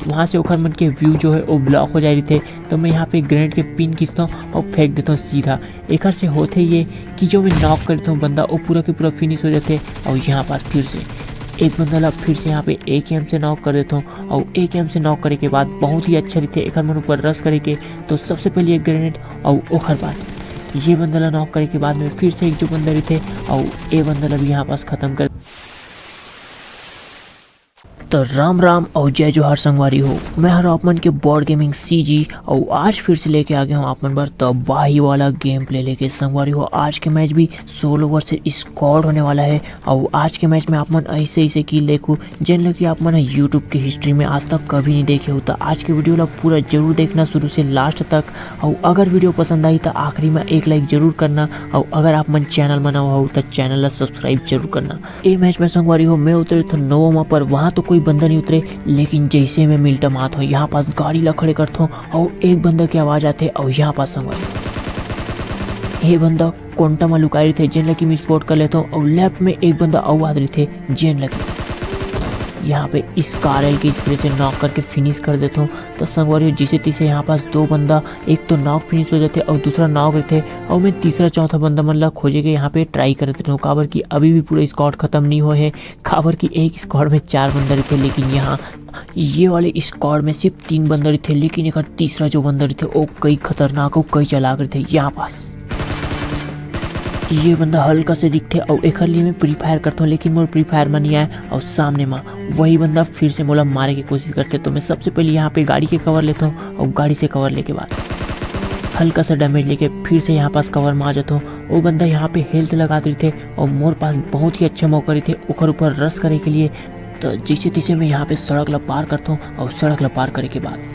वहाँ से ओखर मन के व्यू जो है वो ब्लॉक हो जा रही थे। तो मैं यहाँ पे ग्रेनेड के पिन खींचता हूँ और फेंक देता हूँ सीधा। एक से होते ये कि जो मैं नॉक करता हूँ बंदा वो पूरा के पूरा फिनिश हो जाते। और यहाँ पास फिर से एक बंदा ला फिर से यहाँ पे AKM से नॉक कर देता हूँ। और AKM से नॉक करने के बाद बहुत ही अच्छा रहते एक मन ऊपर रश करे के। तो सबसे पहले एक ग्रेनेड और ओखर बाद ये बंदा ला नॉक करने के बाद में फिर से एक जो बंदा रहते और ये बंदा ला भी यहाँ पास खत्म कर। तो राम राम और जय जोहार संगवारी हो। मैं हर आपमन के बोर्ड गेमिंग CG और आज फिर से लेके आ गया हूँ आपमन पर तबाही वाला गेम प्ले लेके संगवारी हो। आज के मैच भी 16 ओवर से स्कोर होने वाला है। और आज के मैच में आपमन ऐसे ऐसे किल देखो जिन लोग कि आपमन यूट्यूब की हिस्ट्री में आज तक कभी नहीं देखे हो। तो आज के वीडियो ला पूरा जरूर देखना शुरू से लास्ट तक। और अगर वीडियो पसंद आई तो आखिरी में एक लाइक जरूर करना। और अगर आप मन चैनल बना हुआ हो तो चैनल ला सब्सक्राइब जरूर करना। ये मैच में संगवारी हो मैं उतरे था नोवा पर, वहाँ तो कोई बंदा नहीं उतरे, लेकिन जैसे मैं मिल्टा मात हूँ यहाँ पास गाड़ी ला खड़े करता हूँ और एक बंदा की आवाज आते और यहाँ पास संगवारी ये बंदा कोंटा में लुकाई थे जिन लगी मैं स्पॉट कर लेता हूँ। और लेफ्ट में एक बंदा और आ रहे थे जिन लगी यहाँ पे इस कारल के स्प्रे से नॉक करके फिनिश कर देता हूँ। तो संगवारी जिसे तीसरे यहाँ पास दो बंदा एक तो नॉक फिनिश हो जाते और दूसरा नॉक रहते। और मैं तीसरा चौथा बंदा मतलब खोजे के यहाँ पे ट्राई कर देता हूँ। काबर की अभी भी पूरा स्क्वाड खत्म नहीं हुआ है। काबर की एक स्क्वाड में 4 बंदे रहते, लेकिन यहाँ ये वाले स्क्वाड में सिर्फ 3 बंदे थे। लेकिन एक तीसरा जो बंदे थे वो कई खतरनाक और कई चलाक थे। यहाँ पास ये बंदा हल्का से दिखते और एक लिए मैं प्री फायर करता हूँ, लेकिन मोर प्री फायर में नहीं आया। और सामने में वही बंदा फिर से मोला मारे की कोशिश करते। तो मैं सबसे पहले यहाँ पे गाड़ी के कवर लेता हूँ और गाड़ी से कवर लेके बाद हल्का सा डैमेज लेके फिर से यहाँ पास कवर में आ जाता हूँ। वो बंदा यहाँ पे हेल्थ लगा रहे थे और मोर पास बहुत ही अच्छे मौके थे ऊपर ऊपर रश करे के लिए। तो जिसे तिसे मैं यहाँ पे सड़क ला पार करता हूँ और सड़क ला पार करे के बाद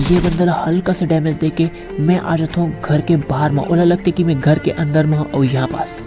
ये बंदा हल्का सा डैमेज देके मैं आ जाता हूँ घर के बाहर में। ओला लगते कि मैं घर के अंदर में हूँ। और यहाँ पास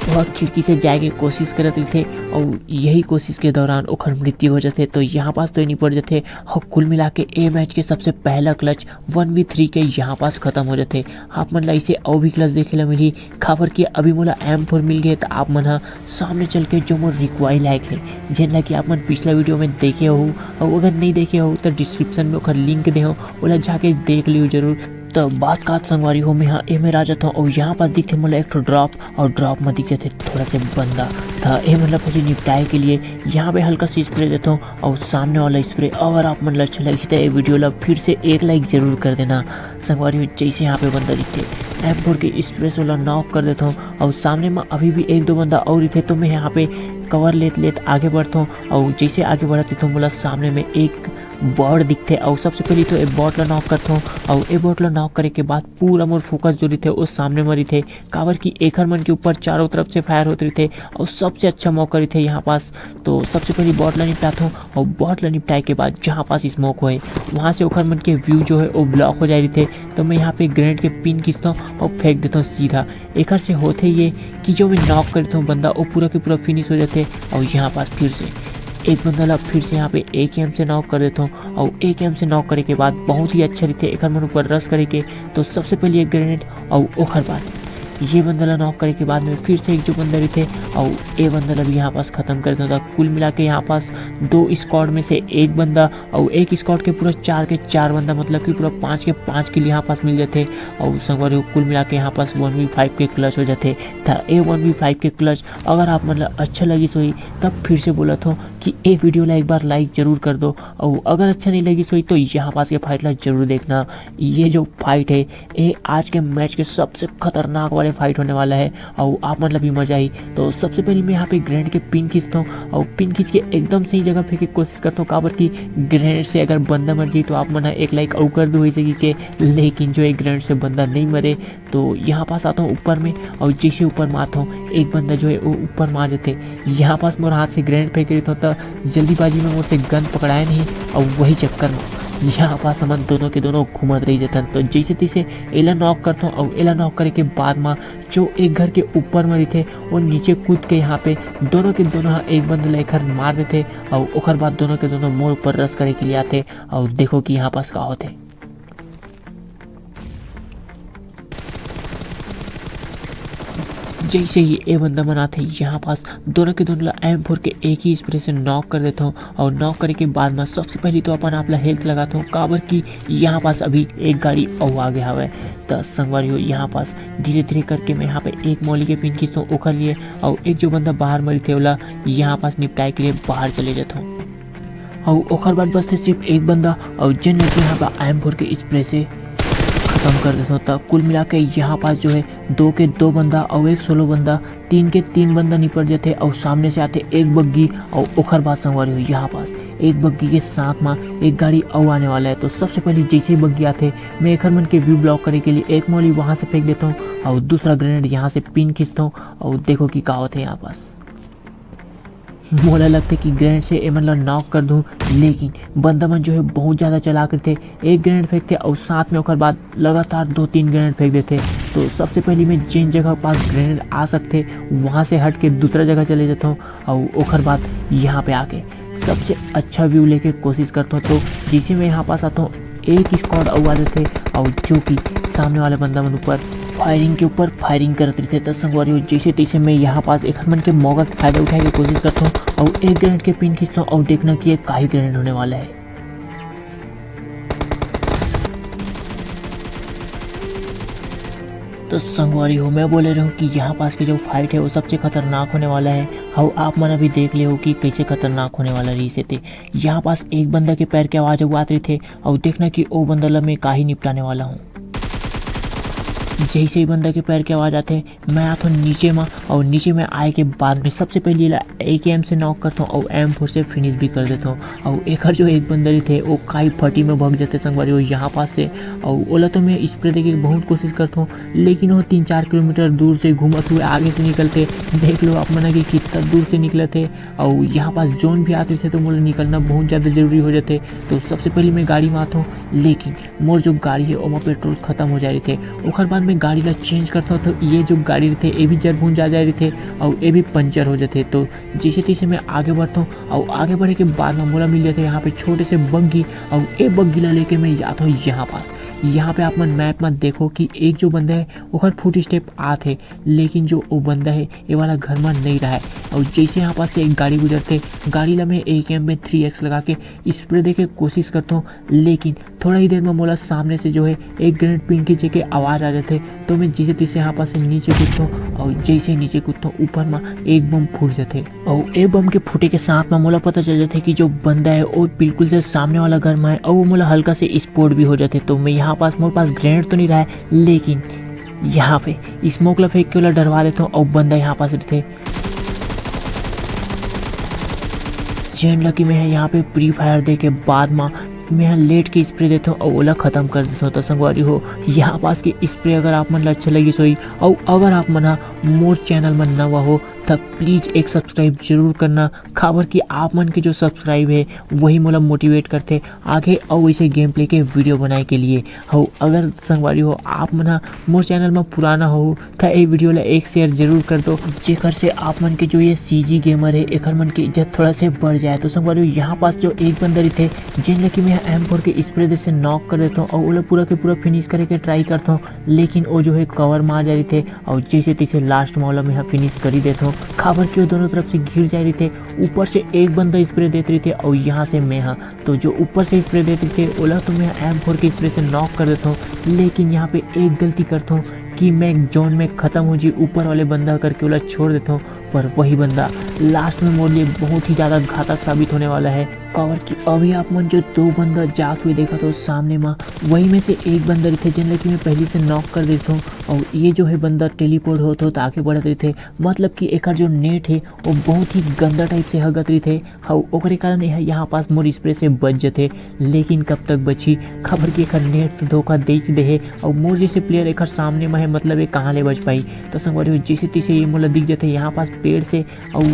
वह खिड़की से जाए की कोशिश करते थे और यही कोशिश के दौरान ओखर मृत्यु हो जाते। तो यहाँ पास तो नहीं पड़ जाते। और कुल मिला के ए मैच के सबसे पहला क्लच 1v3 के यहाँ पास खत्म हो जाते। आप मन ला इसे और भी क्लच देखे ला मिली। खबर की अभी मोला M4 मिल गए। तो आप मन सामने चल के जो मोर रिक्वाई लायक है जिन कि आप मन पिछला वीडियो में देखे हो। और अगर नहीं देखे हो तो डिस्क्रिप्शन में ओखर लिंक दे हो, ओला जाके देख लियो जरूर। तो बात कात संगवारी हो मैं यहाँ ए में आ जाता हूँ और यहाँ पास दिखते मोला एक ड्रॉप और ड्रॉप में दिख जाते थोड़ा से बंदा था। ये मतलब मुझे निपटाए के लिए यहाँ पे हल्का सी स्प्रे देता हूँ और सामने वाला स्प्रे। अगर आप मन अच्छा लगी तो ये वीडियो ला फिर से एक लाइक जरूर कर देना संगवारी हो। जैसे यहाँ पे बंदा दिखते M4 के स्प्रे से वाला नॉक कर देता हूँ और सामने में अभी भी 1-2 बंदा और थे। तो मैं यहाँ पे कवर लेते आगे बढ़ता हूँ और जैसे आगे बढ़ती तो बोला सामने में एक बॉट दिखते। और सबसे पहले तो एक बॉट ला नॉक करता हूँ और एक बॉट ला नॉक करे के बाद पूरा मोर फोकस जो थे उस सामने मरी थे। काबर की एकर मन के ऊपर चारों तरफ से फायर होते थे और सबसे अच्छा मौका थे यहाँ पास। तो सबसे पहले बॉट ला निपटाता हूँ और बॉट ला निपटाए के बाद जहाँ पास स्मोक हुए वहाँ से ओखर मन के व्यू जो है वो ब्लॉक हो जा रही थे। तो मैं यहाँ पे ग्रेनेड के पिन खींचता हूँ और फेंक देता हूँ सीधा। एक से होते ये कि जो मैं नॉक करता हूँ बंदा वो पूरा के पूरा फिनिश हो जाते। और यहाँ पास फिर से एक बंदा ला फिर से यहाँ पे AKM से नॉक कर देता हूँ। और AKM से नॉक करे के बाद बहुत ही अच्छा रहते एक मन ऊपर रश करे के। तो सबसे पहले एक ग्रेनेड और ओखर बाद ये बंदा ला नॉक करे के बाद में फिर से एक जो बंदा रहते और ये बंदा ला भी यहाँ पास खत्म कर देता था। कुल मिला के यहाँ पास 2 स्क्वाड में से एक बंदा और एक स्क्वाड के पूरा 4 के 4 बंदा मतलब कि पूरा 5 के 5 किल यहाँ पास मिल जाते। और संगवारी कुल मिला के यहाँ पास 1v5 के क्लच हो जाते। था ये 1v5 के क्लच अगर आप मतलब अच्छा लगी सोई तब फिर से बोला था कि ये वीडियो ला एक बार लाइक जरूर कर दो। और अगर अच्छा नहीं लगी सोई तो यहाँ पास के फाइट ला जरूर देखना। ये जो फाइट है ये आज के मैच के सबसे खतरनाक वाले फाइट होने वाला है और आप मतलब भी मजा आई। तो सबसे पहले मैं यहाँ पे ग्रेनेड के पिन खींचता हूँ और पिन खींच के एकदम सही जगह फेंकने की कोशिश करता हूँ। काबर की ग्रेनेड से अगर बंदा मर जाए तो आप मन एक लाइक और कर दो ऐसे कि लेकिन जो एक ग्रेनेड से बंदा नहीं मरे। तो यहाँ पास आता हूँ ऊपर में और जैसे ऊपर में आता हूँ एक बंदा जो है वो ऊपर में आ जाते। यहाँ पास मोर हाथ से ग्रेनेड फेंक रही था जल्दीबाजी में मुझसे गन पकड़ाया नहीं और वही चक्कर में यहाँ पास हम दोनों के दोनों घूमत रही जाता। तो जैसे तैसे एला नॉक करता हूँ और एला नॉक करे के बाद में जो एक घर के ऊपर मरी थे वो नीचे कूद के यहाँ पे दोनों के दोनों एक बंद लेकर मार देते। और ओखर बाद दोनों के दोनों मोर ऊपर रस करे के लिए आते। और देखो कि यहाँ पास का होते जैसे ही ए बंदा बनाते यहाँ पास दोनों के दोनों M4 के एक ही स्प्रे से नॉक कर देता हूँ और नॉक करने के बाद में सबसे पहले तो अपन आपला हेल्थ लगाता हूँ काबर की यहाँ पास अभी एक गाड़ी और आ गया हुआ है। तो संगवारी हो यहाँ पास धीरे धीरे करके मैं यहाँ पे एक मौली के पिन खींचता हूँ ओखर लिए और एक जो बंदा बाहर मरी थे वाला यहाँ पास निपटाए के लिए बाहर चले जाता हूँ और ओखर बाद बचते सिर्फ एक बंदा और जिन यहाँ पर M4 के स्प्रे से खत्म कर देता हूँ। तब कुल मिला के यहाँ पास जो है 2 के 2 बंदा और एक सोलो बंदा 3 के 3 बंदा निपट जाते और सामने से आते एक बग्गी और ओखर बात संगवारी हुई यहाँ पास एक बग्गी के साथ में एक गाड़ी और आने वाला है। तो सबसे पहले जैसे ही बग्गी आते मैं एक मन के व्यू ब्लॉक करने के लिए एक मौली वहाँ से फेंक देता हूँ और दूसरा ग्रेनेड यहाँ से पिन खींचता हूँ और देखो कि क्या होता है यहाँ पास मोला लगता कि ग्रेनेड से मतलब नॉक कर दूं, लेकिन बंदा मन जो है बहुत ज़्यादा चला करते एक ग्रेनेड फेंकते और साथ में ओकर बाद लगातार 2-3 ग्रेनेड फेंक देते। तो सबसे पहले मैं जिन जगह पास ग्रेनेड आ सकते वहाँ से हट के दूसरा जगह चले जाता हूँ और ओकर बाद यहाँ पे आके सबसे अच्छा व्यू लेके कोशिश करता हूँ। तो जैसे मैं यहाँ पास आता हूँ एक स्क्वाड और आ जाते और जो कि सामने वाले बंदा मन ऊपर फायरिंग के ऊपर फायरिंग करते थे। तो संगवारी जैसे तैसे मैं यहाँ पास एक मन के मौका का फायदा उठाने की कोशिश करता हूँ और एक ग्रेनेड के पिन खींचता हूँ और देखना कि ये काहे ग्रेनेड होने वाला है। तो संगवारी हो मैं बोले रहा हूँ कि यहाँ पास की जो फाइट है वो सबसे खतरनाक होने वाला है और आप मन अभी देख ले हो कि कैसे खतरनाक होने वाला रही से थे। यहाँ पास एक बंदा के पैर के आवाज़ आते थे और देखना कि वो बंदा मैं का ही निपटाने वाला हूँ। जैसे ही बंदा के पैर की आवाज़ आते मैं आता हूँ नीचे में और नीचे में आए के बाद में सबसे पहले AKM से नॉक करता हूँ और M4 से फिनिश भी कर देता हूँ। और एक जो एक बंदर थे वो काई फटी में भाग जाते संगवारी वो यहाँ पास से और ओला तो मैं स्प्रे देके बहुत कोशिश करता हूँ, लेकिन वो 3-4 किलोमीटर दूर से घूमते हुए आगे से निकलते। देख लो आप मना कि कितना दूर से निकले थे और यहाँ पास जोन भी आते थे तो मुझे निकलना बहुत ज़्यादा ज़रूरी हो जाते। तो सबसे पहले मैं गाड़ी में आता हूँ, लेकिन मोर जो गाड़ी है वो पेट्रोल ख़त्म हो जा रहे थे। उसके बाद मैं गाड़ी ला चेंज करता हूँ तो ये जो गाड़ी थे ये भी जरबून जा रहे थे और ये भी पंचर हो जाते। तो जैसे तैसे मैं आगे बढ़ता हूँ और आगे बढ़ने के बाद में मोला मिल जाते यहाँ पे छोटे से बग्गी और एक बग्गी ला लेके मैं जाता हूँ यहाँ पास। यहाँ पे आप मन मैप में देखो कि एक जो बंदा है वो फुट स्टेप आते, लेकिन जो वो बंदा है ये वाला घर में नहीं रहा है। और जैसे यहाँ पास से एक गाड़ी गुजरते गाड़ी ला मैं AKM में 3x लगा के स्प्रे दे के कोशिश करता हूँ, लेकिन थोड़ा ही देर में मोला सामने से जो है एक ग्रेनेड पिन की जगह आवाज़ आ जाते। तो मैं जैसे तैसे यहाँ पास से नीचे कूदता हूँ और जैसे नीचे कूदता हूँ ऊपर में एक बम फूट जाते और एक बम के फूटे के साथ में मोला पता चल जाता है कि जो बंदा है वो बिल्कुल से सामने वाला घर में है और वो मोला हल्का से स्पोर्ट भी हो जाते। तो मैं यहाँ पास मेरे पास ग्रेनेड तो नहीं रहा है, लेकिन यहाँ पे स्मोक ला फेंक के वाला डरवा देता हूँ और बंदा यहाँ पास रहते चैन लकी में है यहाँ पे प्री फायर दे के बाद में मैं यहाँ लेट के स्प्रे देता हूँ और ओला ख़त्म कर देता हूँ। तो संगवारी हो यहाँ पास की स्प्रे अगर आप मन अच्छा लगी सोई और अगर आप मन मोर चैनल में नवा हो तब प्लीज़ एक सब्सक्राइब जरूर करना। खबर कि आप मन के जो सब्सक्राइब है वही मोला मोटिवेट करते आगे और वैसे गेम प्ले के वीडियो बनाए के लिए हो। अगर संगवारी हो आप मन मोर चैनल में पुराना हो तो ये वीडियो ला एक शेयर जरूर कर दो, जेकर से आप मन के जो ये CG गेमर है एक मन की इज्जत थोड़ा से बढ़ जाए। तो संगवारी हो यहाँ पास जो एक बंदर थे जिन लकी मैं M4 के स्प्रे से नॉक कर देता हूँ और वो पूरा के पूरा फिनिश करे के ट्राई करता हूँ, लेकिन वो जो है कवर मार जा रही थे और जैसे तैसे लास्ट मामला में फिनिश कर ही देता हूँ। खबर क्यों दोनों तरफ से घिर जा रही थे, ऊपर से एक बंदा स्प्रे देते रहे थे और यहाँ से मैं हाँ तो जो ऊपर से स्प्रे देते थे ओला तो मैं M4 के स्प्रे से नॉक कर देता हूँ, लेकिन यहाँ पे एक गलती करता हूँ कि मैं जोन में ख़त्म हो जी ऊपर वाले बंदा करके ओला छोड़ देता हूँ, पर वही बंदा लास्ट में मोड़ लिए बहुत ही ज़्यादा घातक साबित होने वाला है। कवर की अभी आप मन जो 2 बंदा जाग हुए देखा तो सामने में वही में से एक बंदर थे जिन लकी मैं पहले से नॉक कर देता हूँ और ये जो है बंदा टेलीपोर्ट होते तो आगे बढ़ रहे थे। मतलब कि एक जो नेट है वो बहुत ही गंदा टाइप से हगत रही थे और ओकरे कारण यहाँ पास मोर स्प्रे से बच जाते, लेकिन कब तक बची खबर की एक नेट तो धोखा दे दे है और मोर जैसे प्लेयर एक सामने में है, मतलब ये कहाँ ले बच पाई। तो संगवारी जैसे तैसे ये मोला दिख जाते यहाँ पास पेड़ से और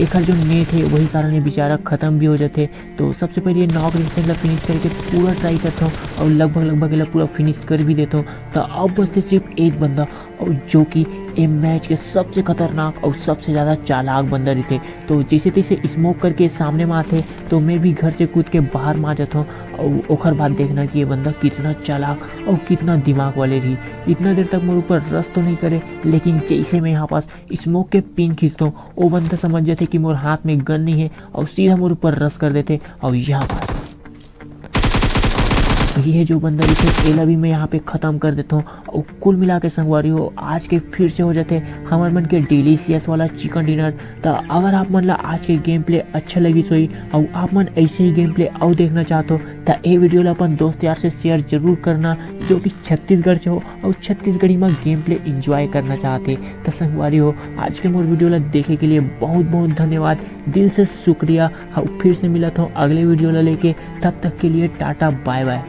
एक जो नेट है वही कारण ये बेचारा ख़त्म भी हो जाते। तो सबसे पहले ये नॉक रिस्टेंट फिनिश करके पूरा ट्राई करता हूँ और लगभग पूरा फिनिश कर भी देता हूँ। तो अब बचते सिर्फ एक बंदा और जो कि ए मैच के सबसे खतरनाक और सबसे ज़्यादा चालाक बंदर ही थे। तो जैसे तैसे स्मोक करके सामने में आते तो मैं भी घर से कूद के बाहर में आ जाता हूँ और ओखर बाद देखना कि ये बंदा कितना चालाक और कितना दिमाग वाले रही। इतना देर तक मेरे ऊपर रस तो नहीं करे, लेकिन जैसे मैं यहाँ पास स्मोक के पिन खींचता हूँ वो बंदा समझ जाते कि मेरे हाथ में गन नहीं है और सीधा मेरे ऊपर रस कर देते। और यहाँ पास ये जो बंदा इसे एला भी मैं यहाँ पे ख़त्म कर देता हूँ। और कुल मिला के संगवारी हो आज के फिर से हो जाते हमारे मन के डिलीशियस वाला चिकन डिनर। तो अगर आप मन ला आज के गेम प्ले अच्छा लगी सोई और आप मन ऐसे ही गेम प्ले और देखना चाहते हो तो ये वीडियो ला अपन दोस्त यार से शेयर जरूर करना जो कि छत्तीसगढ़ से हो और छत्तीसगढ़ी में गेम प्ले इंजॉय करना चाहते। तो संगवारी हो आज के मोर वीडियो ला देखे के लिए बहुत बहुत धन्यवाद, दिल से शुक्रिया। और फिर से मिला था अगले वीडियो ला लेके, तब तक के लिए टाटा बाय बाय।